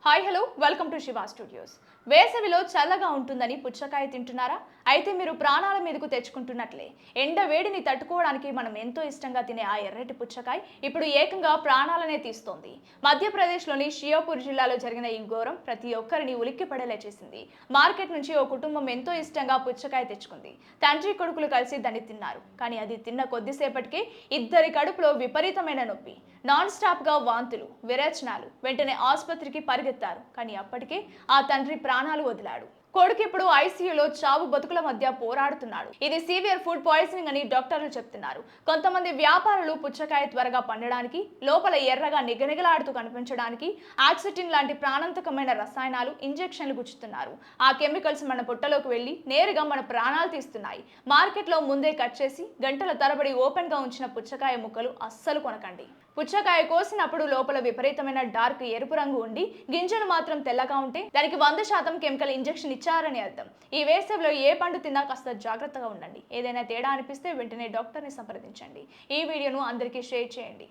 Hi hello welcome to Shiva studios. వేసవిలో చల్లగా ఉంటుందని పుచ్చకాయ తింటున్నారా? అయితే మీరు ప్రాణాల మీదకు తెచ్చుకుంటున్నట్లే. ఎండ వేడిని తట్టుకోవడానికి మనం ఎంతో ఇష్టంగా తినే ఆ ఎర్రటి పుచ్చకాయ ఇప్పుడు ఏకంగా ప్రాణాలనే తీస్తోంది. మధ్యప్రదేశ్లోని షియోపూర్ జిల్లాలో జరిగిన ఈ ఘోరం ప్రతి ఒక్కరిని ఉలిక్కి పడేలా చేసింది. మార్కెట్ నుంచి ఓ కుటుంబం ఎంతో ఇష్టంగా పుచ్చకాయ తెచ్చుకుంది. తండ్రి కొడుకులు కలిసి దాన్ని తిన్నారు. కానీ అది తిన్న కొద్దిసేపటికే ఇద్దరి కడుపులో విపరీతమైన నొప్పి, నాన్ స్టాప్ గా వాంతులు, విరేచనాలు. వెంటనే ఆసుపత్రికి పరిగెత్తారు. కానీ అప్పటికే ఆ తండ్రి ప్రాణాలు వదిలాడు. కొడుకు ఇప్పుడు ఐసీయూలో చావు బతుకుల మధ్య పోరాడుతున్నాడు. ఇది సివియర్ ఫుడ్ పాయిజనింగ్ అని డాక్టర్లు చెప్తున్నారు. కొంతమంది వ్యాపారులు పుచ్చకాయ త్వరగా పండడానికి, లోపల ఎర్రగా నిగనిగలాడుతూ కనిపించడానికి ఆక్సిటిన్ లాంటి ప్రాణాంతకమైన రసాయనాలు, ఇంజెక్షన్లు గుచ్చుతున్నారు. ఆ కెమికల్స్ మన పొట్టలోకి వెళ్లి నేరుగా మన ప్రాణాలు తీస్తున్నాయి. మార్కెట్లో ముందే కట్ చేసి గంటల తరబడి ఓపెన్ గా ఉంచిన పుచ్చకాయ ముక్కలు అస్సలు కొనకండి. పుచ్చకాయ కోసినప్పుడు లోపల విపరీతమైన డార్క్ ఎరుపు రంగు ఉండి గింజలు మాత్రం తెల్లగా ఉంటే దానికి 100% కెమికల్ ఇంజెక్షన్ ఇచ్చారని అర్థం. ఈ వేసవిలో ఏ పండు తిన్నా కాస్త జాగ్రత్తగా ఉండండి. ఏదైనా తేడా అనిపిస్తే వెంటనే డాక్టర్ని సంప్రదించండి. ఈ వీడియోను అందరికీ షేర్ చేయండి.